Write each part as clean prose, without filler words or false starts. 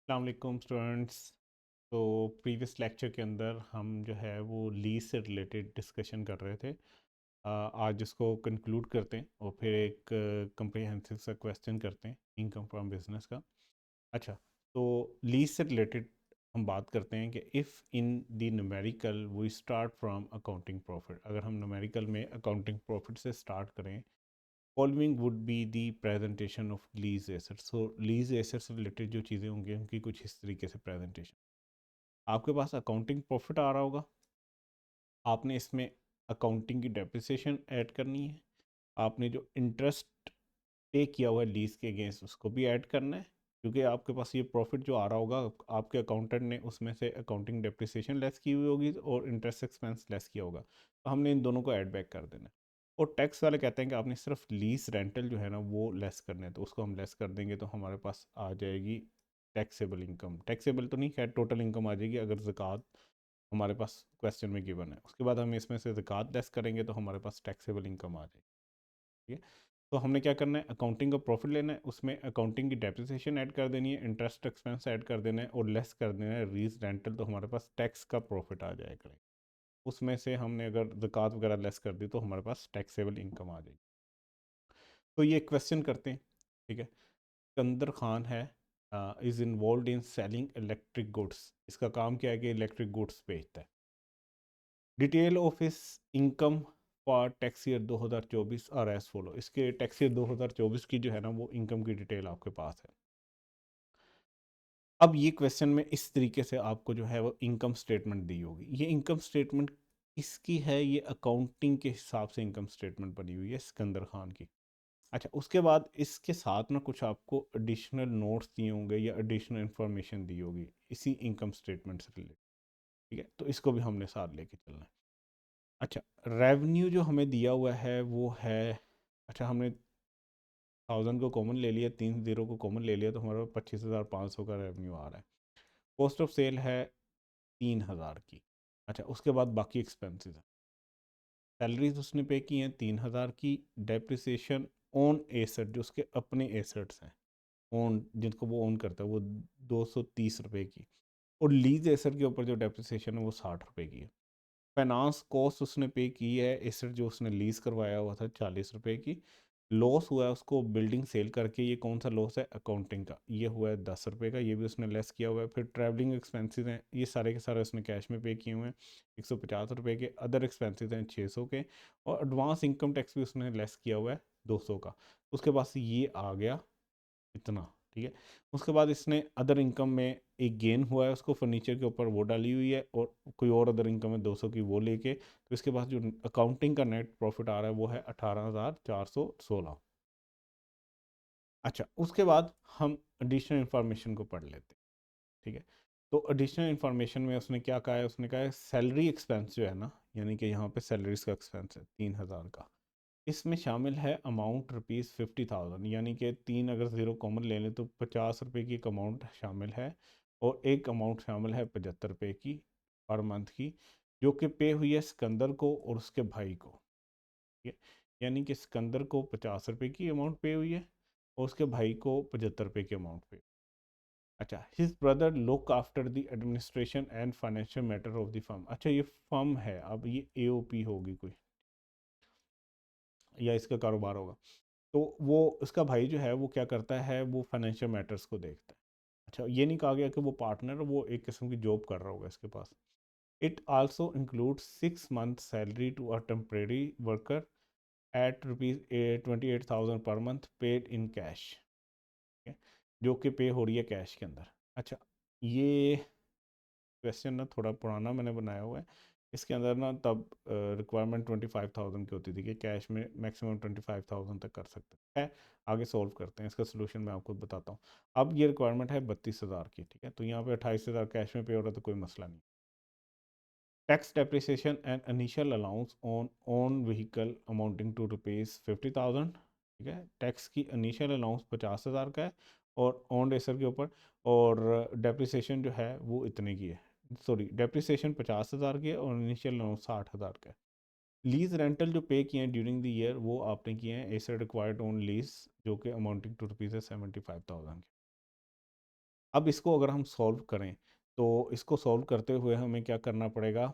अस्सलाम वालेकुम स्टूडेंट्स। तो प्रीवियस लेक्चर के अंदर हम जो है वो लीज से रिलेटेड डिस्कशन कर रहे थे। आज इसको कंक्लूड करते हैं और फिर एक कंप्रिहेंसिव सा क्वेश्चन करते हैं इनकम फ्रॉम बिजनेस का। अच्छा, तो लीज से रिलेटेड हम बात करते हैं कि if in the numerical we start from accounting profit, अगर हम न्यूमेरिकल में अकाउंटिंग प्रॉफिट से स्टार्ट करें, following would be the presentation of lease assets. So lease assets से रिलेटेड जो चीज़ें होंगी उनकी कुछ इस तरीके से प्रेजेंटेशन। आपके पास अकाउंटिंग प्रॉफिट आ रहा होगा, आपने इसमें अकाउंटिंग की डेप्रिसिएशन ऐड करनी है, आपने जो इंटरेस्ट पे किया हुआ है लीज के अगेंस्ट उसको भी ऐड करना है, क्योंकि आपके पास ये प्रॉफिट जो आ रहा होगा आपके अकाउंटेंट ने उसमें से अकाउंटिंग डेप्रिसिएशन लेस की हुई होगी और इंटरेस्ट एक्सपेंस लेस किया होगा, तो हमने इन दोनों को ऐड बैक कर देना है। और टैक्स वाले कहते हैं कि आपने सिर्फ लीज रेंटल जो है ना वो लेस करना है, तो उसको हम लेस कर देंगे तो हमारे पास आ जाएगी टैक्सेबल इनकम। टैक्सेबल तो नहीं, खैर टोटल इनकम आ जाएगी अगर ज़कात हमारे पास क्वेश्चन में गिवन है। उसके बाद हम इसमें से ज़कात लेस करेंगे तो हमारे पास टैक्सेबल इनकम आ जाएगी। ठीक है, तो हमने क्या करना है, अकाउंटिंग का प्रॉफिट लेना है, उसमें अकाउंटिंग की डेप्रिसिएशन ऐड कर देनी है, इंटरेस्ट एक्सपेंस ऐड कर देना है और लेस कर देना है रीज रेंटल, तो हमारे पास टैक्स का प्रॉफिट आ जाएगा। उसमें से हमने अगर ज़कात वगैरह लेस कर दी तो हमारे पास टैक्सेबल इनकम आ जाएगी। तो ये क्वेश्चन करते हैं। ठीक है, सिकंदर खान है, is involve in selling electric goods. इसका काम क्या है कि इलेक्ट्रिक गुड्स बेचता है। डिटेल ऑफ इस इनकम फॉर टैक्स ईयर 2024 और एज फॉलो। इसके टैक्स ईयर 2024 की जो है ना वो इनकम की डिटेल आपके पास है। अब ये क्वेश्चन में इस तरीके से आपको जो है वो इनकम स्टेटमेंट दी होगी। ये इनकम स्टेटमेंट किसकी है? ये अकाउंटिंग के हिसाब से इनकम स्टेटमेंट बनी हुई है सिकंदर खान की। अच्छा, उसके बाद इसके साथ ना कुछ आपको एडिशनल नोट्स दिए होंगे या एडिशनल इंफॉर्मेशन दी होगी इसी इनकम स्टेटमेंट से रिलेटेड। ठीक है, तो इसको भी हमने साथ लेके चलना है। अच्छा, रेवेन्यू जो हमें दिया हुआ है वो है, अच्छा हमने 1000 को कॉमन ले लिया, 3 जीरो को कॉमन ले लिया, तो हमारे पास 25,500 का रेवेन्यू आ रहा है। कॉस्ट ऑफ सेल है 3000 की। अच्छा, उसके बाद बाकी एक्सपेंसेस हैं। सैलरीज उसने पे की हैं 3000 की। डेप्रिसिएशन ऑन एसेट, जो उसके अपने एसेट्स हैं, ओन जिनको वो ओन करता है, वो 230 रुपये की। और लीज एसेट के ऊपर जो डेप्रिसिएशन है वो 60 रुपये की है। फाइनेंस कॉस्ट उसने पे की है एसेट जो उसने लीज करवाया हुआ था 40 रुपये की। लॉस हुआ है उसको बिल्डिंग सेल करके, ये कौन सा लॉस है? अकाउंटिंग का, ये हुआ है 10 रुपये का, ये भी उसने लेस किया हुआ है। फिर ट्रैवलिंग एक्सपेंसेस हैं, ये सारे के सारे उसने कैश में पे किए हुए हैं, 150 रुपये के। अदर एक्सपेंसेस हैं 600 के। और एडवांस इनकम टैक्स भी उसने लेस किया हुआ है 200 का। उसके पास ये आ गया इतना। ठीक है, उसके बाद इसने अदर इनकम में एक गेन हुआ है, उसको फर्नीचर के ऊपर वो डाली हुई है, और कोई और अदर इनकम है 200 की, वो लेके तो इसके पास जो अकाउंटिंग का नेट प्रॉफिट आ रहा है वो है 18,416। अच्छा, उसके बाद हम एडिशनल इन्फॉर्मेशन को पढ़ लेते हैं। ठीक है, तो एडिशनल इन्फॉर्मेशन में उसने क्या कहा है? उसने कहा है सैलरी एक्सपेंस जो है ना, यानी कि यहाँ पे सैलरीज का एक्सपेंस है 3000 का, इसमें शामिल है अमाउंट ₹50,000, यानी कि 3 अगर ज़ीरो कॉमन ले लें तो 50 रुपये की एक अमाउंट शामिल है, और एक अमाउंट शामिल है 75 रुपये की पर मंथ की, जो कि पे हुई है सिकंदर को और उसके भाई को। ठीक है, यानी कि सिकंदर को 50 रुपये की अमाउंट पे हुई है और उसके भाई को 75 रुपये की अमाउंट पे। अच्छा, his brother look after the administration and financial matter of the firm. अच्छा, ये फर्म है, अब ये एओपी होगी कोई, या इसका कारोबार होगा। तो वो उसका भाई जो है वो क्या करता है, वो फाइनेंशियल मैटर्स को देखता है। अच्छा, ये नहीं कहा गया कि वो पार्टनर, वो एक किस्म की जॉब कर रहा होगा इसके पास। It also include 6 month salary to a temporary worker at ₹28,000 per month paid in cash, जो कि पे हो रही है कैश के अंदर। अच्छा, ये क्वेश्चन ना थोड़ा पुराना मैंने बनाया हुआ है। इसके अंदर ना तब रिक्वायरमेंट 25,000 की होती थी कि कैश में मैक्सिमम 25,000 तक कर सकते हैं। आगे सॉल्व करते हैं, इसका सोल्यूशन मैं आपको बताता हूँ। अब ये रिक्वायरमेंट है 32,000 की। ठीक है, तो यहाँ पे 28,000 कैश में पे हो रहा है तो कोई मसला नहीं। Tax depreciation and initial allowance on own vehicle amounting to ₹50,000। ठीक है, टैक्स की इनिशियल अलाउंस 50,000 का है और ऑन रेसर के ऊपर, और डेप्रिसिएशन जो है वो इतने की है। सॉरी, डेप्रिसिएशन 50,000 की है और इनिशियल अलाउंस 60,000 का है। लीज रेंटल जो पे किए हैं ड्यूरिंग द ईयर वो आपने किए हैं एसेट रिक्वायर्ड ऑन लीज, जो कि अमाउंटिंग टू ₹75,000 के। अब इसको अगर हम सॉल्व करें तो इसको सॉल्व करते हुए हमें क्या करना पड़ेगा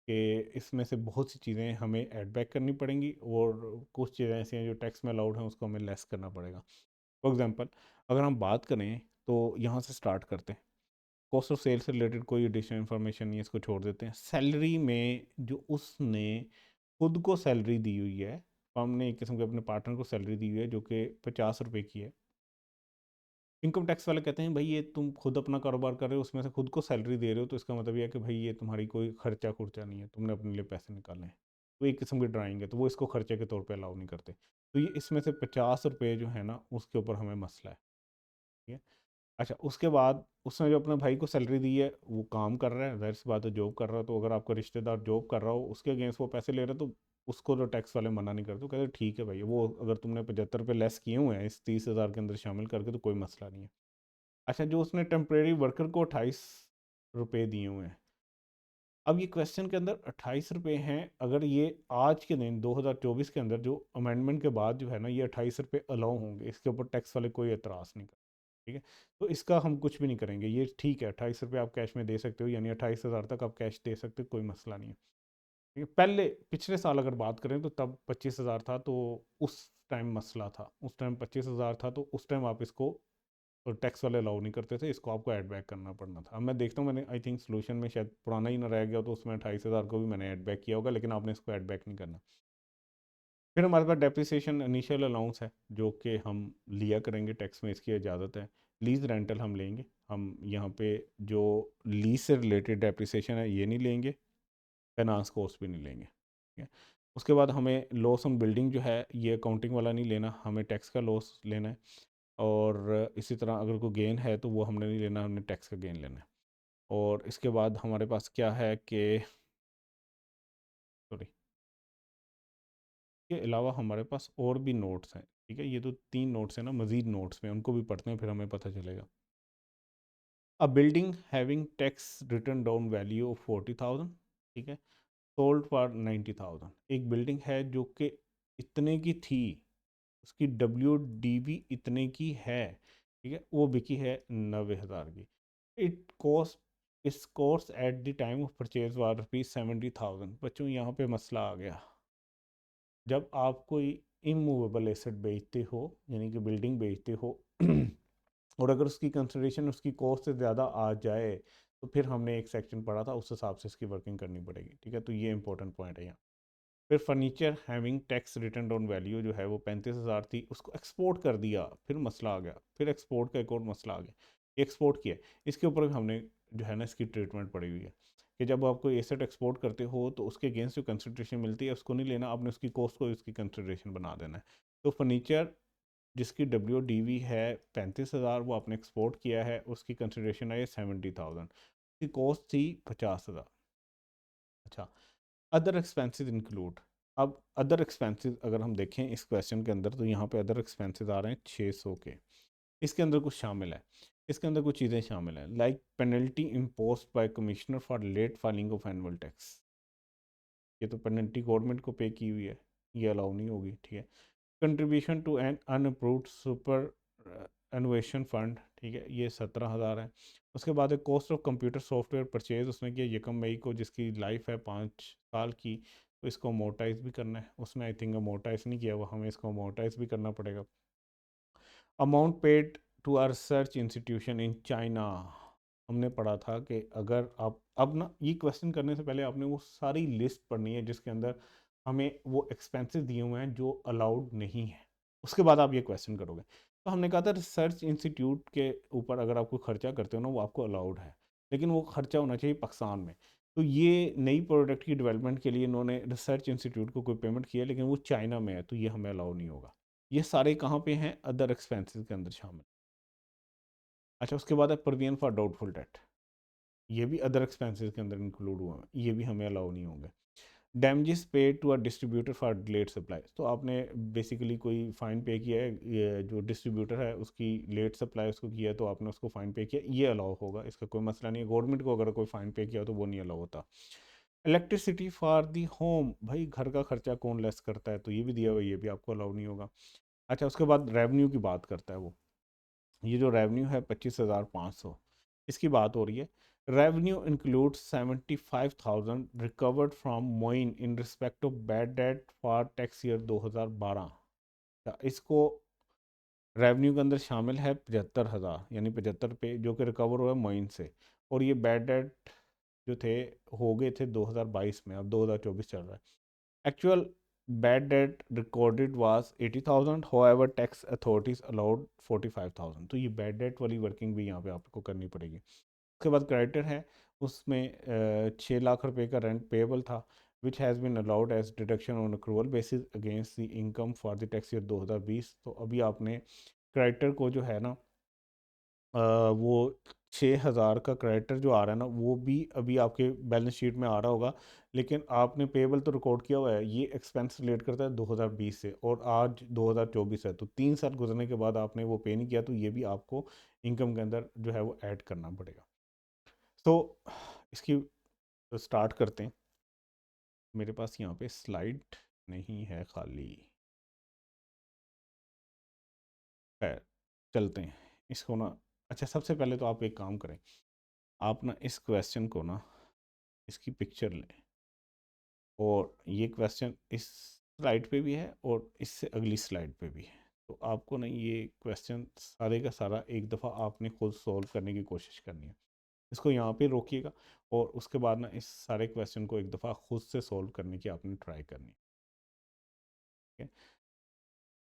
कि इसमें से बहुत सी चीज़ें हमें ऐड बैक करनी पड़ेंगी और कुछ चीज़ें ऐसी हैं जो टैक्स में अलाउड हैं उसको हमें लेस करना पड़ेगा। फॉर एग्जांपल अगर हम बात करें तो यहाँ से स्टार्ट करते हैं। कॉस्ट ऑफ सेल से रिलेटेड कोई एडिशनल इन्फॉर्मेशन नहीं है, इसको छोड़ देते हैं। सैलरी में जो उसने खुद को सैलरी दी हुई है, फर्म ने एक किस्म के अपने पार्टनर को सैलरी दी हुई है जो कि 50 रुपये की है। इनकम टैक्स वाले कहते हैं भाई ये तुम खुद अपना कारोबार कर रहे हो, उसमें से खुद को सैलरी दे रहे हो, तो इसका मतलब ये है कि भाई ये तुम्हारी कोई खर्चा खुर्चा नहीं है, तुमने अपने लिए पैसे निकाले हैं। तो एक किस्म की ड्राइंग है, तो वो इसको खर्चे के तौर पे अलाउ नहीं करते। तो ये इसमें से 50 रुपये जो है ना उसके ऊपर हमें मसला है। ठीक है। अच्छा, उसके बाद उसने जो अपने भाई को सैलरी दी है वो काम कर रहा है, जाहिर सी बात है जॉब कर रहा है, तो अगर आपका रिश्तेदार जॉब कर रहा हो उसके अगेंस्ट वो पैसे ले रहे तो उसको तो टैक्स वाले मना नहीं करते, तो कहते ठीक है भाई, वो अगर तुमने 75 रुपये लेस किए हुए हैं इस 30,000 के अंदर शामिल करके तो कोई मसला नहीं है। अच्छा, जो उसने टेम्परेरी वर्कर को 28 रुपये दिए हुए हैं, अब ये क्वेश्चन के अंदर 28 रुपये हैं, अगर ये आज के दिन 2024 के अंदर जो अमेंडमेंट के बाद जो है ना ये 28 रुपये अलाउ होंगे, इसके ऊपर टैक्स वाले कोई एतराज़ नहीं कर। ठीक है। तो इसका हम कुछ भी नहीं करेंगे, ये ठीक है, 28 रुपये आप कैश में दे सकते हो, यानी 28,000 तक आप कैश दे सकते हो, कोई मसला नहीं है। ठीक है। पहले पिछले साल अगर बात करें तो तब 25,000 था, तो उस टाइम मसला था, उस टाइम 25,000 था, तो उस टाइम आप इसको और टैक्स वाले अलाउ नहीं करते थे, इसको आपको ऐड बैक करना पड़ना था। अब मैं देखता हूँ, मैंने आई थिंक सोल्यूशन में शायद पुराना ही ना रह गया, तो उसमें 28,000 को भी मैंने ऐड बैक किया होगा, लेकिन आपने इसको ऐड बैक नहीं करना। फिर हमारे पास डेप्रिसिएशन इनिशियल अलाउंस है जो कि हम लिया करेंगे, टैक्स में इसकी इजाज़त है। लीज़ रेंटल हम लेंगे, हम यहाँ पे जो लीज से रिलेटेड डेप्रिसिएशन है ये नहीं लेंगे, फाइनेंस कॉस्ट भी नहीं लेंगे। ठीक है। उसके बाद हमें लॉस ऑन बिल्डिंग जो है ये अकाउंटिंग वाला नहीं लेना, हमें टैक्स का लॉस लेना है। और इसी तरह अगर कोई गेन है तो वो हमने नहीं लेना, हमने टैक्स का गेन लेना है। और इसके बाद हमारे पास क्या है कि सॉरी, के अलावा हमारे पास और भी नोट्स हैं। ठीक है, ये तो 3 नोट्स हैं ना, मज़ीद नोट्स में उनको भी पढ़ते हैं फिर हमें पता चलेगा। A building having tax written down value of 40,000, ठीक है, सोल्ड फॉर 90,000। एक बिल्डिंग है जो कि इतने की थी, उसकी WDV इतने की है, ठीक है, वो बिकी है 90,000 की। It cost is course at the time of purchase was ₹70,000। बच्चों यहाँ पे मसला आ गया, जब आप कोई इमूवेबल एसेट बेचते हो, यानी कि बिल्डिंग बेचते हो और अगर उसकी कंसिडरेशन उसकी कॉस्ट से ज़्यादा आ जाए तो फिर हमने एक सेक्शन पढ़ा था, उस हिसाब से इसकी वर्किंग करनी पड़ेगी। ठीक है, तो ये इंपॉर्टेंट पॉइंट है यहाँ। फिर furniture having tax written down value जो है वो 35,000 थी, उसको एक्सपोर्ट कर दिया, फिर मसला आ गया, फिर एक्सपोर्ट का एक और मसला आ गया, एक्सपोर्ट किया, इसके ऊपर भी हमने जो है ना इसकी ट्रीटमेंट पड़ी हुई है कि जब आप कोई एसेट एक्सपोर्ट करते हो तो उसके अगेंस्ट जो कंसिडरेशन मिलती है उसको नहीं लेना, आपने उसकी कॉस्ट को उसकी कंसिडरेशन बना देना है। तो फर्नीचर जिसकी WDV है 35,000, वो आपने एक्सपोर्ट किया है, उसकी कंसिडरेशन है 70,000, उसकी कॉस्ट थी 50,000। अच्छा, अदर एक्सपेंसेस इंक्लूड। अब अदर एक्सपेंसेस अगर हम देखें इस क्वेश्चन के अंदर तो यहाँ पे अदर एक्सपेंसेस आ रहे हैं 600 के। इसके अंदर कुछ शामिल है, इसके अंदर कुछ चीज़ें शामिल हैं, like penalty imposed by commissioner for late filing of annual tax. ये तो पेनल्टी गवर्नमेंट को पे की हुई है, ये अलाउ नहीं होगी। ठीक है। Contribution to an unapproved superannuation fund, ठीक है, ये 17,000 है। उसके बाद एक cost of computer software purchase उसने किया 1 मई को, जिसकी लाइफ है 5 साल की, तो इसको अमोर्टाइज भी करना है। उसने आई थिंक अमोर्टाइज नहीं किया, वो हमें इसको अमोर्टाइज भी करना पड़ेगा। Amount paid to R research institution in China, हमने पढ़ा था कि अगर आप अब ना ये क्वेश्चन करने से पहले आपने वो सारी लिस्ट पढ़नी है जिसके अंदर हमें वो एक्सपेंसेस दिए हुए हैं जो अलाउड नहीं है, उसके बाद आप ये क्वेश्चन करोगे। तो हमने कहा था रिसर्च इंस्टीट्यूट के ऊपर अगर आप कोई खर्चा करते हो ना वो आपको अलाउड है, लेकिन वो खर्चा होना चाहिए पाकिस्तान में। तो ये नई प्रोडक्ट की डेवलपमेंट के लिए इन्होंने रिसर्च इंस्टीट्यूट को कोई पेमेंट किया, लेकिन वो चाइना में है, तो ये हमें अलाउ नहीं होगा। ये सारे कहाँ पे हैं, अदर एक्सपेंसेस के अंदर शामिल। अच्छा, उसके बाद है प्रोविजन फॉर डाउटफुल डेट, ये भी अदर एक्सपेंसेस के अंदर इंक्लूड हुआ है, ये भी हमें अलाउ नहीं होंगे। Damages paid to a distributor for late supply, तो आपने बेसिकली कोई फ़ाइन पे किया है, ये जो डिस्ट्रीब्यूटर है उसकी लेट सप्लाई उसको किया है तो आपने उसको फ़ाइन पे किया, ये अलाउ होगा, इसका कोई मसला नहीं है। गवर्नमेंट को अगर कोई फ़ाइन पे किया हो तो वो नहीं अलाउ होता। इलेक्ट्रिसिटी फॉर दी होम, भाई घर का खर्चा कौन लेस करता है, तो ये भी दिया हुआ, ये भी आपको अलाउ नहीं होगा। अच्छा, उसके बाद रेवेन्यू की बात करता है वो, ये जो रेवेन्यू है 25,500, इसकी बात हो रही है। Revenue include 75,000 recovered from Moin in respect of bad debt for tax year 2012। इसको रेवेन्यू के अंदर शामिल है 75,000, यानी 75 पे जो कि रिकवर हुआ है मोइन से। और ये बैड डेट जो थे हो गए थे 2022 में, अब 2024 चल रहा है। Actual bad debt recorded was 80,000, however tax authorities allowed 45,000। तो ये बैड डेट वाली वर्किंग भी यहाँ पे आपको करनी पड़ेगी। उसके बाद क्रेडिटर है, उसमें 6 लाख रुपए का रेंट पेएबल था, which has been allowed as deduction on accrual basis against the income for the tax year 2020। तो अभी आपने क्रेडिटर को जो है ना वो 6,000 का क्रेडिटर जो आ रहा है ना, वो भी अभी आपके बैलेंस शीट में आ रहा होगा, लेकिन आपने पेबल तो रिकॉर्ड किया हुआ है, ये एक्सपेंस रिलेट करता है 2020 से, और आज 2024 है, तो 3 साल गुजरने के बाद आपने वो पे नहीं किया, तो ये भी आपको इनकम के अंदर जो है वो ऐड करना पड़ेगा। तो इसकी स्टार्ट करते हैं। मेरे पास यहाँ पे स्लाइड नहीं है, खाली है। चलते हैं इसको ना। अच्छा, सबसे पहले तो आप एक काम करें, आप ना इस क्वेश्चन को ना, इसकी पिक्चर लें, और ये क्वेश्चन इस स्लाइड पे भी है और इससे अगली स्लाइड पे भी है। तो आपको ना ये क्वेश्चन सारे का सारा एक दफ़ा आपने खुद सॉल्व करने की कोशिश करनी है। इसको यहाँ पे रोकिएगा, और उसके बाद ना इस सारे क्वेश्चन को एक दफ़ा खुद से सॉल्व करने की आपने ट्राई करनी है। ठीक है,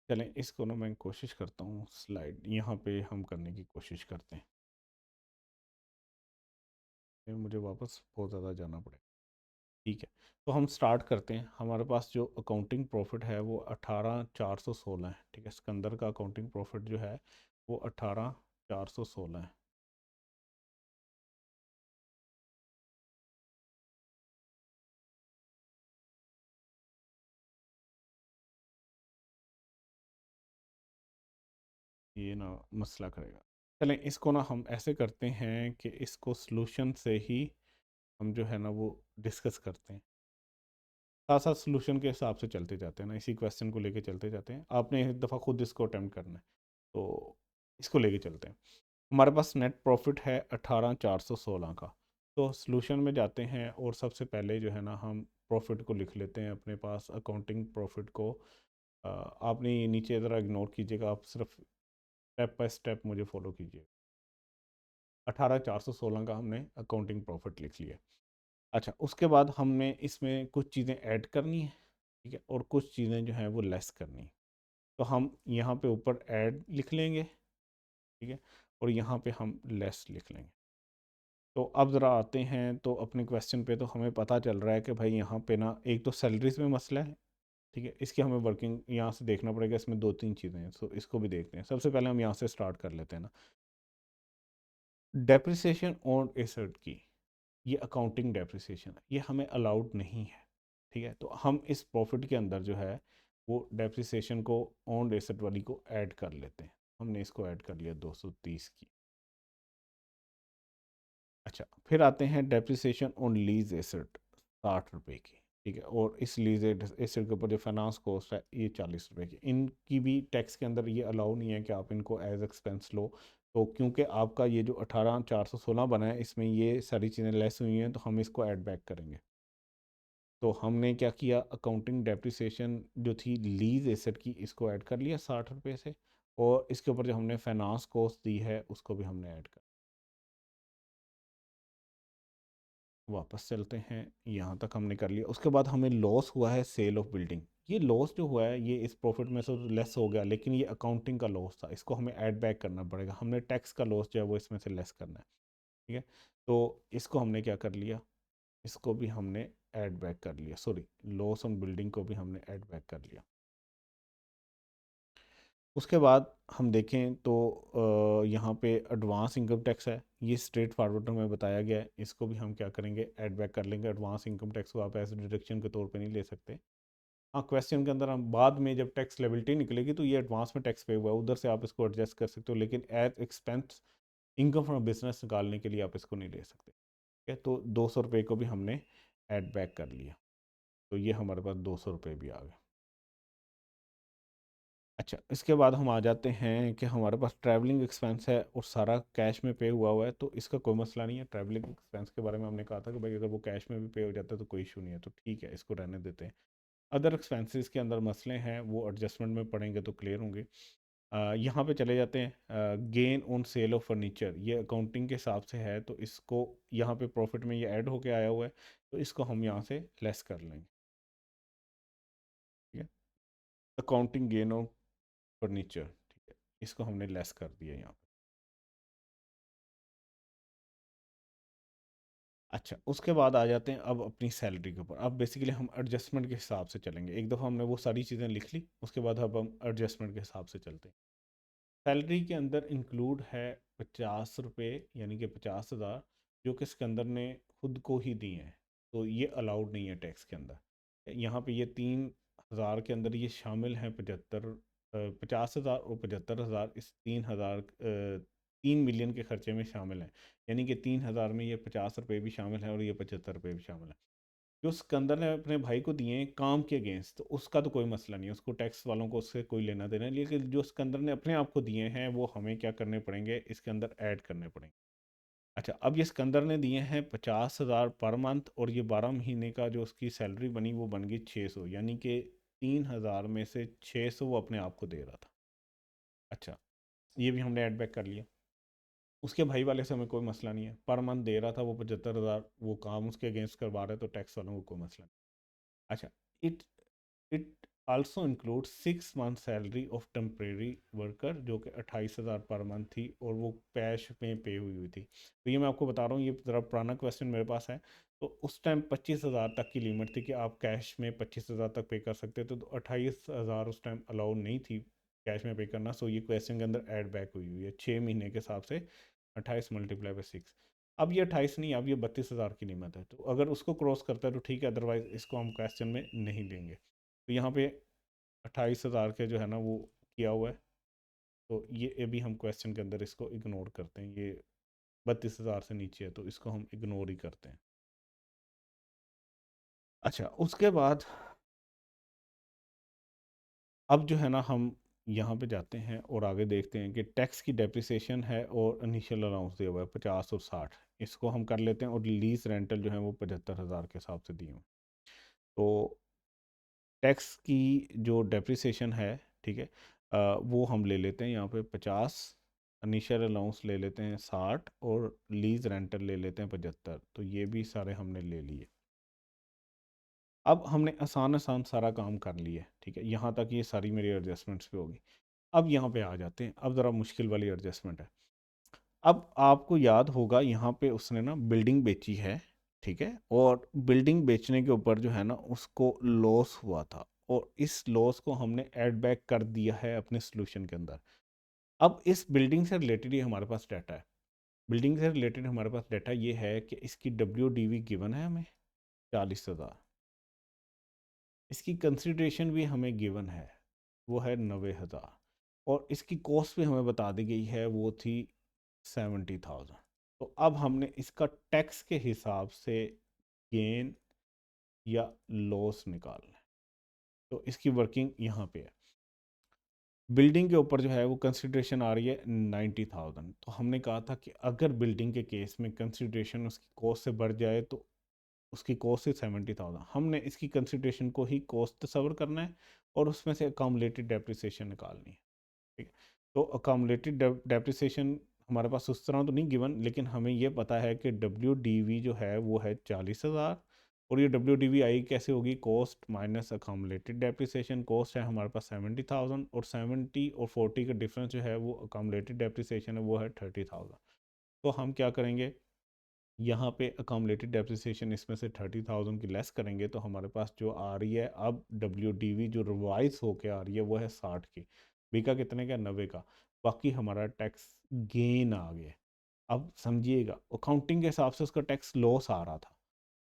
चलें इसको ना मैं कोशिश करता हूँ, स्लाइड यहाँ पे हम करने की कोशिश करते हैं। फिर मुझे वापस बहुत ज़्यादा जाना पड़ेगा। ठीक है, तो हम स्टार्ट करते हैं। हमारे पास जो अकाउंटिंग प्रॉफिट है वो 18,416 है। ठीक है, सिकंदर का अकाउंटिंग प्रॉफिट जो है वो 18,416 है। ये ना मसला करेगा। चलें इसको ना हम ऐसे करते हैं कि इसको सॉल्यूशन से ही हम जो है ना वो डिस्कस करते हैं, साथ साथ सॉल्यूशन के हिसाब से चलते जाते हैं ना, इसी क्वेश्चन को लेके चलते जाते हैं। आपने एक दफ़ा खुद इसको अटेम्प्ट करना है, तो इसको लेके चलते हैं। हमारे पास नेट प्रॉफिट है 18,416 का। तो सॉल्यूशन में जाते हैं, और सबसे पहले जो है ना हम प्रॉफिट को लिख लेते हैं अपने पास, अकाउंटिंग प्रॉफिट को। आपने ये नीचे ज़रा इग्नोर कीजिएगा, आप सिर्फ स्टेप बाय स्टेप मुझे फॉलो कीजिए। 18,416 का हमने अकाउंटिंग प्रॉफिट लिख लिया। अच्छा, उसके बाद हमने इसमें कुछ चीज़ें ऐड करनी है, ठीक है, और कुछ चीज़ें जो हैं वो लेस करनी है। तो हम यहाँ पे ऊपर ऐड लिख लेंगे, ठीक है, और यहाँ पे हम लेस लिख लेंगे। तो अब ज़रा आते हैं तो अपने क्वेश्चन पे। तो हमें पता चल रहा है कि भाई यहाँ पे ना एक तो सैलरीज में मसला है, ठीक है, इसकी हमें वर्किंग यहाँ से देखना पड़ेगा। इसमें दो तीन चीज़ें हैं, तो इसको भी देखते हैं। सबसे पहले हम यहाँ से स्टार्ट कर लेते हैं ना, डेप्रिसिएशन ऑन एसेट की। ये अकाउंटिंग डेप्रिसिएशन है, ये हमें अलाउड नहीं है, ठीक है। तो हम इस प्रॉफिट के अंदर जो है वो डेप्रिसिएशन को ऑन एसेट वाली को ऐड कर लेते हैं। हमने इसको ऐड कर लिया 230 की। अच्छा, फिर आते हैं डेप्रिसिएशन ऑन लीज एसेट 60 रुपये की, ठीक है, और इस लीज एसेट के ऊपर जो फाइनेंस कॉस्ट है ये 40 रुपये की। इनकी भी टैक्स के अंदर ये अलाउ नहीं है कि आप इनको एज एक्सपेंस लो। तो क्योंकि आपका ये जो 18,416 बना है, इसमें ये सारी चीज़ें लेस हुई हैं, तो हम इसको ऐड बैक करेंगे। तो हमने क्या किया, अकाउंटिंग डेप्रिसिएशन जो थी लीज एसेट की, इसको ऐड कर लिया 60 रुपये से, और इसके ऊपर जो हमने फाइनेंस कॉस्ट दी है उसको भी हमने ऐड कर। वापस चलते हैं, यहाँ तक हमने कर लिया। उसके बाद हमें लॉस हुआ है सेल ऑफ बिल्डिंग। ये लॉस जो हुआ है ये इस प्रॉफिट में से लेस हो गया, लेकिन ये अकाउंटिंग का लॉस था, इसको हमें ऐड बैक करना पड़ेगा। हमने टैक्स का लॉस जो है वो इसमें से लेस करना है, ठीक है। तो इसको हमने क्या कर लिया, इसको भी हमने ऐड बैक कर लिया, सॉरी, लॉस ऑन बिल्डिंग को भी हमने ऐड बैक कर लिया। उसके बाद हम देखें तो यहाँ पे एडवांस इनकम टैक्स है, ये स्ट्रेट फॉरवर्ड में बताया गया है, इसको भी हम क्या करेंगे, ऐड बैक कर लेंगे। एडवांस इनकम टैक्स को आप ऐसे डिडक्शन के तौर पे नहीं ले सकते। हाँ, क्वेश्चन के अंदर हम बाद में जब टैक्स लेबिलिटी निकलेगी तो ये एडवांस में टैक्स पे हुआ है, उधर से आप इसको एडजस्ट कर सकते हो, लेकिन as expense income from business निकालने के लिए आप इसको नहीं ले सकते, ठीक है। तो 200 रुपये को भी हमने ऐड बैक कर लिया, तो ये हमारे पास 200 रुपये भी आ गए। अच्छा, इसके बाद हम आ जाते हैं कि हमारे पास ट्रैवलिंग एक्सपेंस है और सारा कैश में पे हुआ है, तो इसका कोई मसला नहीं है। ट्रैवलिंग एक्सपेंस के बारे में हमने कहा था कि भाई अगर वो कैश में भी पे हो जाता है तो कोई इशू नहीं है, तो ठीक है, इसको रहने देते हैं। अदर एक्सपेंसेस के अंदर मसले हैं, वो एडजस्टमेंट में पड़ेंगे तो क्लियर होंगे। यहाँ पे चले जाते हैं, gain on sale of furniture, ये अकाउंटिंग के हिसाब से है, तो इसको यहाँ पे प्रॉफिट में ये ऐड होके आया हुआ है, तो इसको हम यहाँ से लेस कर लेंगे। ठीक है, अकाउंटिंग गेन ऑन फर्नीचर, ठीक है, इसको हमने लेस कर दिया यहाँ पे। अच्छा, उसके बाद आ जाते हैं अब अपनी सैलरी के ऊपर। अब बेसिकली हम एडजस्टमेंट के हिसाब से चलेंगे। एक दफ़ा हमने वो सारी चीज़ें लिख ली, उसके बाद अब हम एडजस्टमेंट के हिसाब से चलते हैं। सैलरी के अंदर इंक्लूड है 50 रुपये, यानी कि 50,000, जो कि सिकंदर ने खुद को ही दिए हैं, तो ये अलाउड नहीं है टैक्स के अंदर। यहाँ पे ये 3,000 के अंदर ये शामिल हैं 50,000 और 75,000, इस 3 मिलियन के खर्चे में शामिल हैं। यानी कि 3,000 में ये 50 रुपये भी शामिल है और ये 75 रुपये भी शामिल है। जो सिकंदर ने अपने भाई को दिए हैं काम के अगेंस्ट, तो उसका तो कोई मसला नहीं है, उसको टैक्स वालों को उससे कोई लेना देना नहीं। लेकिन जो सिकंदर ने अपने आप को दिए हैं वो हमें क्या करने पड़ेंगे, इसके अंदर ऐड करने पड़ेंगे। अच्छा, अब ये सिकंदर ने दिए हैं 50,000 पर मंथ, और ये 12 महीने का जो उसकी सैलरी बनी वो बन गई 600, यानी कि 3,000 में से 600 वो अपने आप को दे रहा था। अच्छा, ये भी हमने ऐड बैक कर लिया। उसके भाई वाले से हमें कोई मसला नहीं है, पर मंथ दे रहा था वो 75,000, वो काम उसके अगेंस्ट करवा रहा है, तो टैक्स वालों को कोई मसला नहीं। अच्छा, it it also include 6 month salary of temporary worker, जो कि 28,000 पर मंथ थी, और वो कैश में पे हुई हुई थी। तो ये मैं आपको बता रहा हूँ, ये ज़रा पुराना क्वेश्चन मेरे पास है। तो उस टाइम 25,000 तक की लिमिट थी कि आप कैश में 25,000 तक पे कर सकते थे, तो 28,000 उस टाइम अलाउ नहीं थी कैश में पे करना। सो ये क्वेश्चन के अंदर ऐड बैक हुई हुई है 6 महीने के हिसाब से। 28 × 6, अब ये 28 नहीं, अब ये 32,000 की लिमिट है, तो अगर उसको क्रॉस करता है तो ठीक है, अदरवाइज इसको हम क्वेश्चन में नहीं लेंगे। तो यहाँ पे 28,000 के जो है ना वो किया हुआ है, तो ये भी हम क्वेश्चन के अंदर इसको इग्नोर करते हैं। ये 32,000 से नीचे है, तो इसको हम इग्नोर ही करते हैं। अच्छा, उसके बाद अब जो है ना हम यहाँ पे जाते हैं और आगे देखते हैं कि टैक्स की डेप्रिसिएशन है और इनिशियल अलाउंस दिया हुआ है 50 और 60, इसको हम कर लेते हैं। और लीज रेंटल जो है वो 75,000 के हिसाब से दिए हुए। तो टैक्स की जो डेप्रिसिएशन है, ठीक है, वो हम ले लेते हैं यहाँ पे 50, इनिशियल अलाउंस ले लेते हैं 60, और लीज रेंटल ले लेते हैं 75। तो ये भी सारे हमने ले लिए। अब हमने आसान आसान सारा काम कर लिया है, ठीक है, यहाँ तक ये सारी मेरी एडजस्टमेंट्स पे होगी। अब यहाँ पे आ जाते हैं, अब ज़रा मुश्किल वाली एडजस्टमेंट है। अब आपको याद होगा यहाँ पे उसने ना बिल्डिंग बेची है, ठीक है, और बिल्डिंग बेचने के ऊपर जो है ना उसको लॉस हुआ था, और इस लॉस को हमने ऐड बैक कर दिया है अपने सोल्यूशन के अंदर। अब इस बिल्डिंग से रिलेटेड ही हमारे पास डाटा है। बिल्डिंग से रिलेटेड हमारे पास डाटा ये है कि इसकी WDV गिवन है हमें 40,000, इसकी कंसिडरेशन भी हमें गिवन है, वो है 90,000, और इसकी कॉस्ट भी हमें बता दी गई है, वो थी 70,000। तो अब हमने इसका टैक्स के हिसाब से गेन या लॉस निकालना है। तो इसकी वर्किंग यहाँ पे है। बिल्डिंग के ऊपर जो है वो कंसिडरेशन आ रही है 90,000। तो हमने कहा था कि अगर बिल्डिंग के केस में कंसिडरेशन उसकी कॉस्ट से बढ़ जाए तो उसकी कॉस्ट है 70,000, हमने इसकी कंसिडरेशन को ही कॉस्ट तस्वर करना है और उसमें से अकामलेटेड डेप्रिसिएशन निकालनी है। ठीक है, तो अकामलेटेड डेप्रिसिएशन हमारे पास उस तरह तो नहीं गिवन, लेकिन हमें ये पता है कि WDV जो है वो है 40,000, और ये WDV आई कैसे होगी, कॉस्ट माइनस अकामलेटेड डेप्रिसिएशन। कॉस्ट है हमारे पास 70,000, और 70 और 40 का डिफरेंस जो है वो अकामलेटेड डेप्रिसिएशन है, वो है 30,000। तो हम क्या करेंगे, यहाँ पे अकामलेटेड डेप्रिसिएशन इसमें से 30,000 की लेस करेंगे, तो हमारे पास जो आ रही है अब WDV जो रिवाइज होके आ रही है वो है 60 की। बी का कितने का, 90 का। बाकी हमारा टैक्स गेन आ गया। अब समझिएगा, अकाउंटिंग के हिसाब से उसका टैक्स लॉस आ रहा था,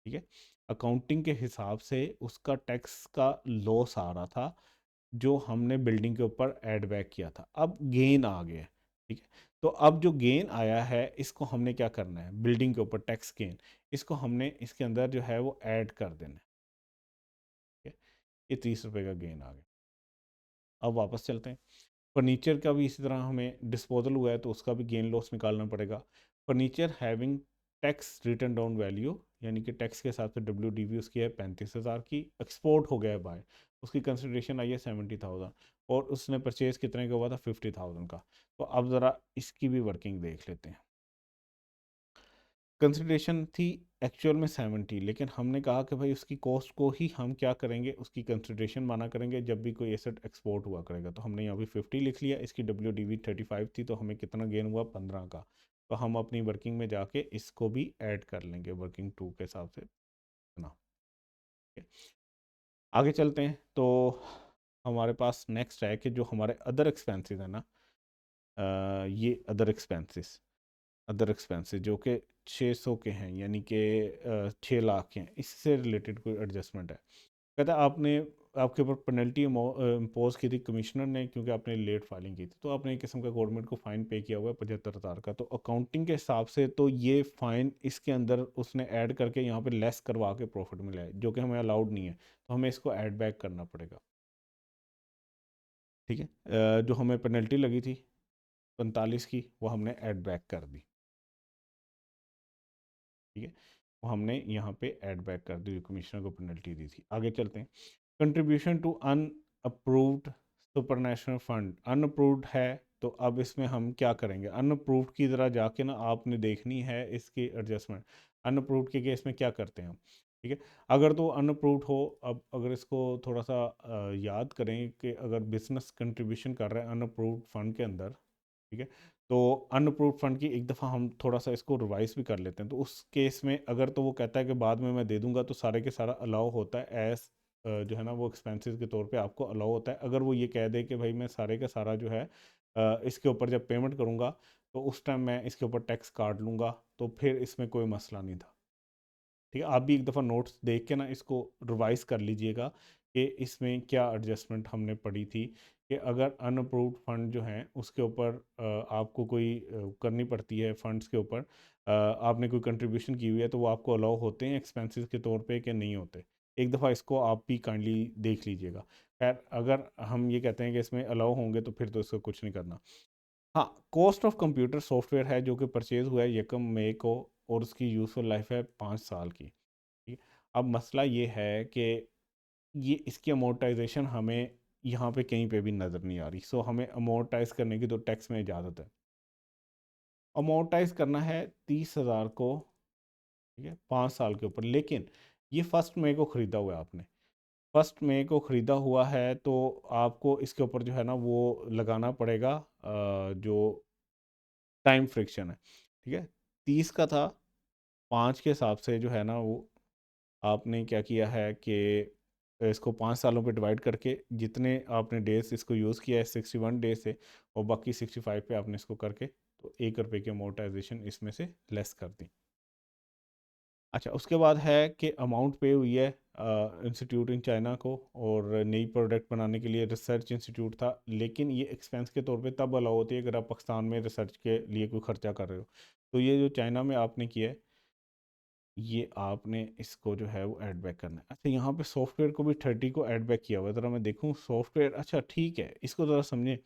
ठीक है, अकाउंटिंग के हिसाब से उसका टैक्स का लॉस आ रहा था, जो हमने बिल्डिंग के ऊपर ऐड बैक किया था। अब गेन आ गया, ठीक है। तो अब जो गेन आया है इसको हमने क्या करना है, बिल्डिंग के ऊपर टैक्स गेन, इसको हमने इसके अंदर जो है वो ऐड कर देना है, ठीक है। ये 30 रुपये का गेन आ गया। अब वापस चलते हैं। फर्नीचर का भी इसी तरह हमें डिस्पोजल हुआ है तो उसका भी गेन लॉस निकालना पड़ेगा। Furniture having tax written down value, यानी कि टैक्स के हिसाब से WDV उसकी है 35,000 की, एक्सपोर्ट हो गया है बाय, उसकी कंसिडरेशन आई है 70,000, और उसने परचेज कितने का हुआ था 50,000 का। तो अब ज़रा इसकी भी वर्किंग देख लेते हैं। कंसिडरेशन थी एक्चुअल में 70, लेकिन हमने कहा कि भाई उसकी कॉस्ट को ही हम क्या करेंगे, उसकी कंसिडरेशन माना करेंगे जब भी कोई एसेट एक्सपोर्ट हुआ करेगा। तो हमने यहाँ भी 50 लिख लिया, इसकी WDV 35 थी, तो हमें कितना गेन हुआ 15 का। तो हम अपनी वर्किंग में जाके इसको भी ऐड कर लेंगे वर्किंग 2 के हिसाब से ना। आगे चलते हैं तो हमारे पास नेक्स्ट है कि जो हमारे अदर एक्सपेंसेस है ना, ये अदर एक्सपेंसेस जो कि 600 के हैं, यानी कि 6 लाख के हैं, इससे रिलेटेड कोई एडजस्टमेंट है। कहता है आपने, आपके ऊपर पेनल्टी इम्पोज की थी कमिश्नर ने क्योंकि आपने लेट फाइलिंग की थी, तो आपने एक किस्म का गवर्नमेंट को फ़ाइन पे किया हुआ है 75,000 का। तो अकाउंटिंग के हिसाब से तो ये फ़ाइन इसके अंदर उसने ऐड करके यहाँ पे लेस करवा के प्रॉफिट मिला है, जो कि हमें अलाउड नहीं है, तो हमें इसको ऐड बैक करना पड़ेगा। ठीक है, जो हमें पेनल्टी लगी थी 45 की, वो हमने ऐड बैक कर दी। ठीक है, वो हमने यहाँ पे ऐड बैक कर दी, कमिश्नर को पेनल्टी दी थी। आगे चलते हैं। Contribution to unapproved superannuation fund, unapproved है, तो अब इसमें हम क्या करेंगे, अनअप्रूव्ड की ज़रा जाके ना आपने देखनी है इसकी एडजस्टमेंट। अनअप्रूव्ड के केस में क्या करते हैं हम, ठीक है, अगर तो अनअप्रूव्ड हो, अब अगर इसको थोड़ा सा याद करें कि अगर बिजनेस कंट्रीब्यूशन कर रहा है अनअप्रूव्ड फंड के अंदर, ठीक है, तो अनअप्रूव्ड फंड की एक दफ़ा हम थोड़ा सा इसको रिवाइज भी कर लेते हैं। तो उस केस में अगर तो वो कहता है कि बाद में मैं दे दूंगा, तो सारे के सारा अलाउ होता है एज जो है ना वो एक्सपेंसेस के तौर पे आपको अलाउ होता है। अगर वो ये कह दे कि भाई मैं सारे का सारा जो है इसके ऊपर जब पेमेंट करूँगा तो उस टाइम मैं इसके ऊपर टैक्स काट लूँगा, तो फिर इसमें कोई मसला नहीं था। ठीक है, आप भी एक दफ़ा नोट्स देख के ना इसको रिवाइज कर लीजिएगा कि इसमें क्या एडजस्टमेंट हमने पड़ी थी, कि अगर अनअप्रूव्ड फंड जो हैं उसके ऊपर आपको कोई करनी पड़ती है, फंड्स के ऊपर आपने कोई कंट्रीब्यूशन की हुई है, तो वो आपको अलाउ होते हैं एक्सपेंसेस के तौर पे कि नहीं होते। एक दफ़ा इसको आप भी काइंडली देख लीजिएगा। खैर, अगर हम ये कहते हैं कि इसमें अलाउ होंगे तो फिर तो इसको कुछ नहीं करना। हाँ, कॉस्ट ऑफ कंप्यूटर सॉफ्टवेयर है जो कि परचेज हुआ है 1 मई को, और उसकी यूज़फुल लाइफ है 5 साल की। ठीक है? अब मसला ये है कि ये इसकी अमोर्टाइजेशन हमें यहाँ पे कहीं पे भी नज़र नहीं आ रही। सो हमें अमोर्टाइज करने की तो टैक्स में इजाज़त है। अमोर्टाइज करना है 30,000 को, ठीक है, 5 साल के ऊपर, लेकिन ये 1 मई को ख़रीदा हुआ है आपने, 1 मई को ख़रीदा हुआ है, तो आपको इसके ऊपर जो है ना वो लगाना पड़ेगा जो टाइम फ्रिक्शन है। ठीक है, 30 का था, 5 के हिसाब से जो है ना वो आपने क्या किया है कि इसको 5 सालों पे डिवाइड करके जितने आपने डेज इसको यूज़ किया है 61 डेज से, और बाकी 65 पे आपने इसको करके तो ₹1 की अमोर्टाइजेशन इसमें से लेस कर दी। अच्छा, उसके बाद है कि अमाउंट पे हुई है इंस्टीट्यूट इन चाइना को, और नई प्रोडक्ट बनाने के लिए रिसर्च इंस्टीट्यूट था, लेकिन ये एक्सपेंस के तौर पे तब अलाउ होती है अगर आप पाकिस्तान में रिसर्च के लिए कोई ख़र्चा कर रहे हो। तो ये जो चाइना में आपने किया है, ये आपने इसको जो है वो ऐड बैक करना है। अच्छा, यहाँ पे सॉफ्टवेयर को भी 30 को ऐड बैक किया हुआ है, ज़रा मैं देखूँ सॉफ्टवेयर, अच्छा ठीक है, इसको ज़रा समझे।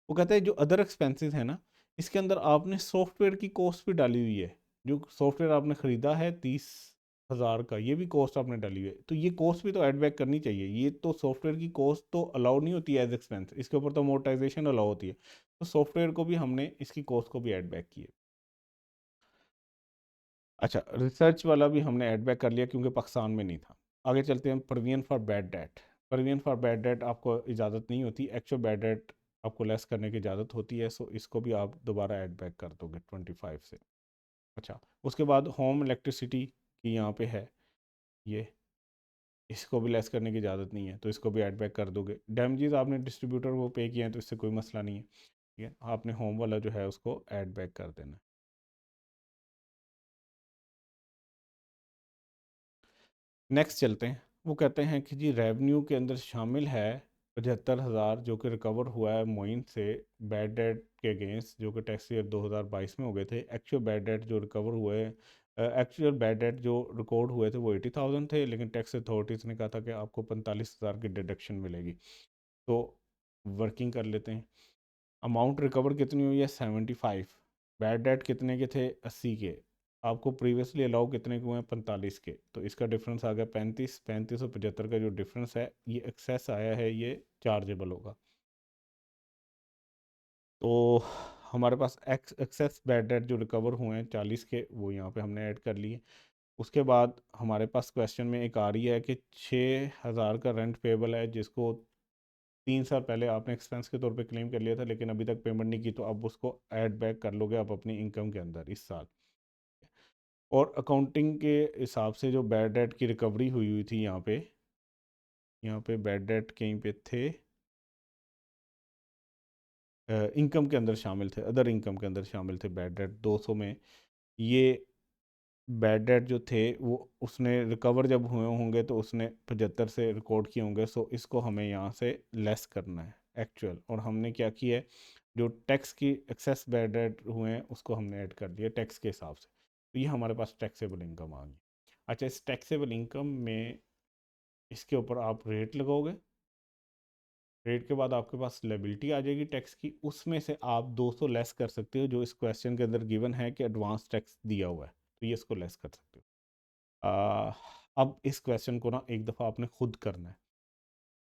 वो कहता है जो अदर एक्सपेंसेस है ना, इसके अंदर आपने सॉफ्टवेयर की कॉस्ट भी डाली हुई है, जो सॉफ्टवेयर आपने ख़रीदा है 30,000 का, ये भी कॉस्ट आपने डाली हुई है, तो ये कॉस्ट भी तो ऐड बैक करनी चाहिए। ये तो सॉफ्टवेयर की कॉस्ट तो अलाउ नहीं होती है एज एक्सपेंस, इसके ऊपर तो अमोर्टाइजेशन अलाउ होती है, तो सॉफ्टवेयर को भी हमने इसकी कॉस्ट को भी ऐड बैक किया। अच्छा, रिसर्च वाला भी हमने ऐड बैक कर लिया क्योंकि पाकिस्तान में नहीं था। आगे चलते हैं, provision for bad debt. Provision for bad debt आपको इजाज़त नहीं होती, एक्चुअल बैड डेट आपको लेस करने की इजाज़त होती है, सो इसको भी आप दोबारा ऐड बैक कर दोगे 25 से। अच्छा, उसके बाद होम इलेक्ट्रिसिटी की यहाँ पे है ये, इसको भी लेस करने की इजाज़त नहीं है, तो इसको भी ऐड बैक कर दोगे। डैमेजेस आपने डिस्ट्रीब्यूटर को पे किए हैं, तो इससे कोई मसला नहीं है। ठीक है, आपने होम वाला जो है उसको ऐड बैक कर देना है। नेक्स्ट चलते हैं। वो कहते हैं कि जी रेवेन्यू के अंदर शामिल है 75,000 जो कि रिकवर हुआ है मोइन से बैड डेट के अगेंस्ट, जो कि टैक्स ईयर 2022 में हो गए थे। एक्चुअल बैड डेट जो रिकवर हुए, एक्चुअल बैड डेट जो रिकॉर्ड हुए थे वो 80,000 थे, लेकिन टैक्स अथॉरिटीज़ ने कहा था कि आपको 45,000 की डिडक्शन मिलेगी। तो वर्किंग कर लेते हैं। अमाउंट रिकवर कितनी हुई है 75, बैड डेट कितने के थे 80 के, आपको प्रीवियसली अलाउ कितने के हुए हैं 45 के, तो इसका डिफरेंस आ गया 35, 35 और 75 का जो डिफरेंस है ये एक्सेस आया है, ये चार्जेबल होगा। तो हमारे पास एक्सेस बैड डेट जो रिकवर हुए हैं 40 के, वो यहाँ पे हमने ऐड कर लिए। उसके बाद हमारे पास क्वेश्चन में एक आ रही है कि 6000 का रेंट पेबल है, जिसको 3 साल पहले आपने एक्सपेंस के तौर पे क्लेम कर लिया था लेकिन अभी तक पेमेंट नहीं की, तो अब उसको ऐड बैक कर लोगे आप अपनी इनकम के अंदर इस साल। और अकाउंटिंग के हिसाब से जो बैड डेट की रिकवरी हुई हुई थी यहाँ पे बैड डेट कहीं पे थे, इनकम के अंदर शामिल थे, अदर इनकम के अंदर शामिल थे बैड डेट 200 में। ये बैड डेट जो थे वो उसने रिकवर जब हुए होंगे तो उसने 75 से रिकॉर्ड किए होंगे, सो इसको हमें यहाँ से लेस करना है एक्चुअल। और हमने क्या किया है, जो टैक्स की एक्सेस बैड डेट हुए हैं उसको हमने ऐड कर दिया टैक्स के हिसाब से, तो ये हमारे पास टैक्सेबल इनकम आ गई। अच्छा, इस टैक्सेबल इनकम में इसके ऊपर आप रेट लगाओगे, रेट के बाद आपके पास लायबिलिटी आ जाएगी टैक्स की, उसमें से आप 200 लेस कर सकते हो जो इस क्वेश्चन के अंदर गिवन है कि एडवांस टैक्स दिया हुआ है, तो ये इसको लेस कर सकते हो। अब इस क्वेश्चन को ना एक दफ़ा आपने खुद करना है।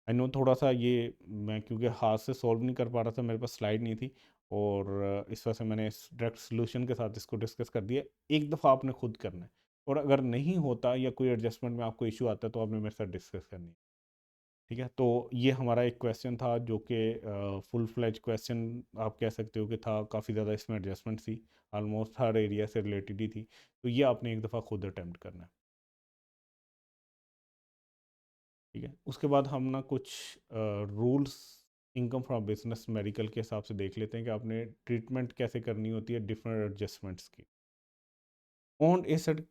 आई नो थोड़ा सा ये, मैं क्योंकि हाथ से सॉल्व नहीं कर पा रहा था, मेरे पास स्लाइड नहीं थी, और इस वजह से मैंने डायरेक्ट सोल्यूशन के साथ इसको डिस्कस कर दिया। एक दफ़ा आपने खुद करना है, और अगर नहीं होता या कोई एडजस्टमेंट में आपको इशू आता है तो आपने मेरे साथ डिस्कस करनी है। ठीक है, तो ये हमारा एक क्वेश्चन था जो कि फुल फ्लैज क्वेश्चन आप कह सकते हो कि था, काफ़ी ज़्यादा इसमें एडजस्टमेंट थी, ऑलमोस्ट हर एरिया से रिलेटेड ही थी, तो ये आपने एक दफ़ा खुद अटैम्प्ट करना है। ठीक है, उसके बाद हम ना कुछ rules income from business medical के हिसाब से देख लेते हैं कि आपने ट्रीटमेंट कैसे करनी होती है डिफरेंट एडजस्टमेंट्स की। ओन एसेट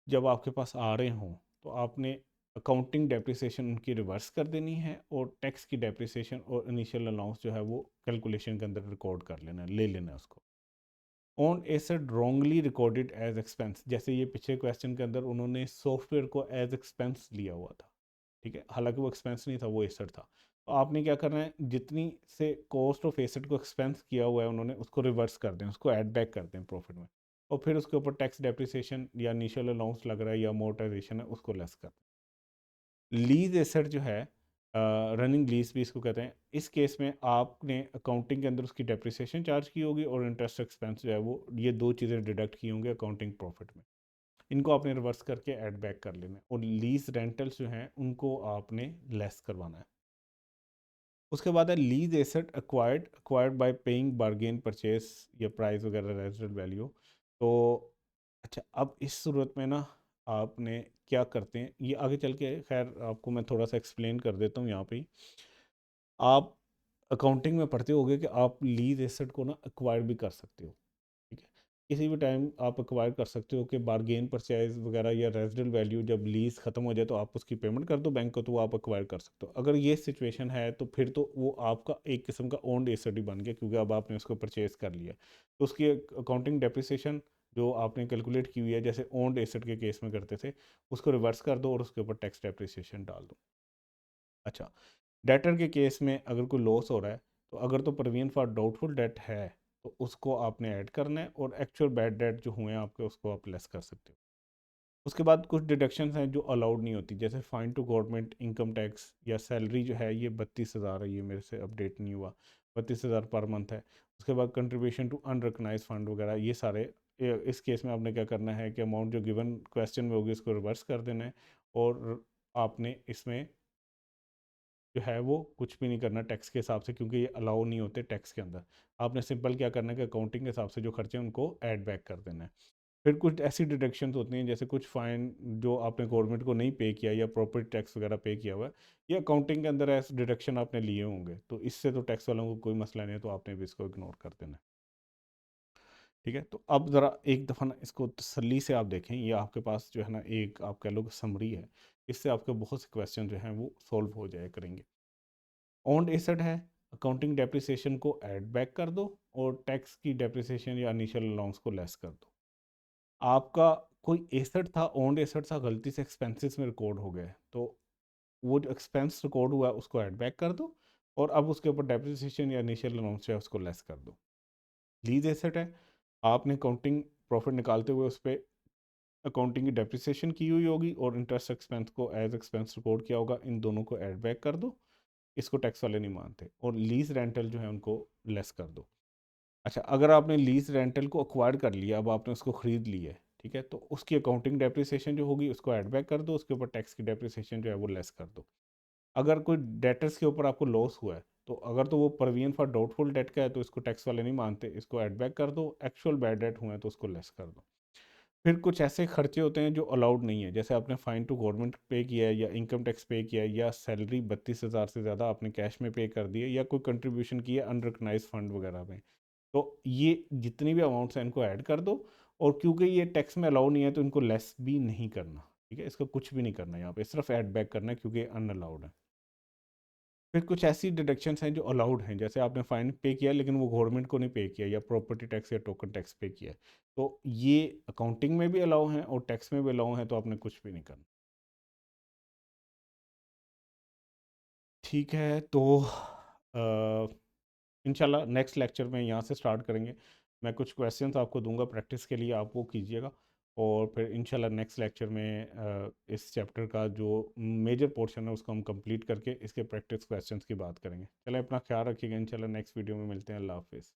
जब आपके पास आ रहे हों तो आपने अकाउंटिंग डेप्रिसिएशन उनकी रिवर्स कर देनी है, और टैक्स की डेप्रिसिएशन और इनिशियल अलाउंस जो है वो कैलकुलेशन के अंदर रिकॉर्ड कर लेना है, ले लेना है उसको। On asset wrongly recorded as expense, जैसे ये पिछले क्वेश्चन के अंदर उन्होंने सॉफ्टवेयर को एज एक्सपेंस लिया हुआ था, ठीक है, हालांकि वो एक्सपेंस नहीं था, वो एसेट था। तो आपने क्या करना है, जितनी से कॉस्ट ऑफ एसेट को एक्सपेंस किया हुआ है उन्होंने, उसको रिवर्स कर दें, उसको ऐड बैक कर दें प्रॉफिट में, और फिर उसके ऊपर टैक्स डेप्रिसिएशन या इनिशियल अलाउंस लग रहा है या अमोर्टाइजेशन है उसको लेस कर दें। लीज एसेट जो है, रनिंग लीज भी इसको कहते हैं, इस केस में आपने अकाउंटिंग के अंदर उसकी डेप्रिसिएशन चार्ज की होगी और इंटरेस्ट एक्सपेंस जो है वो, ये दो चीज़ें डिडक्ट की होंगी अकाउंटिंग प्रॉफिट में, इनको आपने रिवर्स करके ऐड बैक कर लेना है, और लीज रेंटल्स जो हैं उनको आपने लेस करवाना है। उसके बाद है lease asset acquired bye paying bargain purchase या प्राइस वगैरह रेजिडल वैल्यू। तो अच्छा, अब इस सूरत में ना आपने क्या करते हैं, ये आगे चल के खैर आपको मैं थोड़ा सा एक्सप्लेन कर देता हूँ यहाँ पे ही। आप अकाउंटिंग में पढ़ते होगे कि आप लीज एसेट को ना एक्वायर भी कर सकते हो, ठीक है, किसी भी टाइम आप एक्वायर कर सकते हो कि बारगेन परचेज वगैरह या रेजिडल वैल्यू जब लीज ख़त्म हो जाए तो आप उसकी पेमेंट कर दो बैंक को, तो वो आप एक्वायर कर सकते हो। अगर ये सिचुएशन है तो फिर तो वो आपका एक किस्म का ओन्ड एसेट ही बन गया, क्योंकि अब आपने उसको परचेज कर लिया, तो उसकी अकाउंटिंग डेप्रिसिएशन जो आपने कैलकुलेट की हुई है जैसे ओन्ड एसेट के केस में करते थे, उसको रिवर्स कर दो और उसके ऊपर टैक्स डेप्रिसिएशन डाल दो। अच्छा, डेटर के केस में अगर कोई लॉस हो रहा है, तो अगर तो प्रोविजन फॉर डाउटफुल डेट है तो उसको आपने ऐड करना है, और एक्चुअल बैड डेट जो हुए हैं आपके उसको आप लेस कर सकते हो। उसके बाद कुछ डिडक्शंस हैं जो अलाउड नहीं होती, जैसे fine to government income tax या सैलरी जो है, ये 32,000 है, ये मेरे से अपडेट नहीं हुआ, 32,000 पर मंथ है। उसके बाद कंट्रीब्यूशन टू अनरिकग्नाइज फंड वगैरह, ये सारे इस केस में आपने क्या करना है कि अमाउंट जो गिवन क्वेश्चन में होगी उसको रिवर्स कर देना है, और आपने इसमें जो है वो कुछ भी नहीं करना टैक्स के हिसाब से, क्योंकि ये अलाउ नहीं होते टैक्स के अंदर। आपने सिंपल क्या करना है कि अकाउंटिंग के हिसाब से जो खर्चे हैं उनको ऐड बैक कर देना है। फिर कुछ ऐसी डिडक्शंस होती हैं जैसे कुछ फ़ाइन जो आपने गवर्नमेंट को नहीं पे किया या प्रॉपर्टी टैक्स वगैरह पे किया हुआ है, ये अकाउंटिंग के अंदर ऐसे डिडक्शन आपने लिए होंगे, तो इससे तो टैक्स वालों को कोई मसला नहीं है, तो आपने भी इसको इग्नोर कर देना है। ठीक है, तो अब ज़रा एक दफ़ा ना इसको तसल्ली से आप देखें, ये आपके पास जो है ना एक आप कह लो कि समरी है, इससे आपके बहुत से क्वेश्चन जो हैं वो सॉल्व हो जाया करेंगे। ओन्ड एसेट है, अकाउंटिंग डेप्रिसिएशन को ऐड बैक कर दो और टैक्स की डेप्रिसिएशन या इनिशियल अलाउंस को लेस कर दो। आपका कोई एसेट था, ओन्ड एसेट था, गलती से एक्सपेंसेस में रिकॉर्ड हो गया है, तो वो जो एक्सपेंस रिकॉर्ड हुआ है उसको ऐड बैक कर दो, और अब उसके ऊपर डेप्रिसिएशन या इनिशियल अलाउंस है उसको लेस कर दो। लीज एसेट है, आपने अकाउंटिंग प्रॉफिट निकालते हुए उस पर अकाउंटिंग की डेप्रिसिएशन की हुई होगी और इंटरेस्ट एक्सपेंस को एज एक्सपेंस रिकॉर्ड किया होगा, इन दोनों को ऐड बैक कर दो, इसको टैक्स वाले नहीं मानते। और लीज रेंटल जो है उनको लेस कर दो। अच्छा, अगर आपने लीज रेंटल को अक्वायर कर लिया, अब आपने उसको ख़रीद लिया है, ठीक है, तो उसकी अकाउंटिंग डेप्रिसिएशन जो होगी उसको ऐड बैक कर दो, उसके ऊपर टैक्स की डेप्रिसिएशन जो है वो लेस कर दो। अगर कोई डेटर्स के ऊपर आपको लॉस हुआ है, तो अगर तो वो प्रोविजन फॉर डाउटफुल डेट का है तो इसको टैक्स वाले नहीं मानते, इसको ऐड बैक कर दो। एक्चुअल बैड डेट हुए हैं तो उसको लेस कर दो। फिर कुछ ऐसे खर्चे होते हैं जो अलाउड नहीं है, जैसे आपने फाइन टू गवर्नमेंट पे किया है या इनकम टैक्स पे किया है या सैलरी 32,000 से ज़्यादा आपने कैश में पे कर दी है या कोई कंट्रीब्यूशन की है अनरिकग्नाइज फंड वगैरह में, तो ये जितनी भी अमाउंट्स हैं इनको ऐड कर दो। और क्योंकि ये टैक्स में अलाउ नहीं है तो इनको लेस भी नहीं करना, ठीक है, इसका कुछ भी नहीं करना, यहाँ पे सिर्फ ऐड बैक करना है क्योंकि अनअलाउड है। फिर कुछ ऐसी डिडक्शंस हैं जो अलाउड हैं, जैसे आपने फाइन पे किया लेकिन वो गवर्नमेंट को नहीं पे किया या प्रॉपर्टी टैक्स या टोकन टैक्स पे किया है, तो ये अकाउंटिंग में भी अलाउ हैं और टैक्स में भी अलाउ हैं, तो आपने कुछ भी नहीं करना। ठीक है, तो इंशाल्लाह नेक्स्ट लेक्चर में यहाँ से स्टार्ट करेंगे। मैं कुछ क्वेश्चंस आपको दूंगा प्रैक्टिस के लिए, आप वो कीजिएगा। और फिर इंशाल्लाह नेक्स्ट लेक्चर में इस चैप्टर का जो मेजर पोर्शन है उसको हम कंप्लीट करके इसके प्रैक्टिस क्वेश्चंस की बात करेंगे। चलें, अपना ख्याल रखिएगा, इंशाल्लाह नेक्स्ट वीडियो में मिलते हैं। अल्लाह हाफिज़।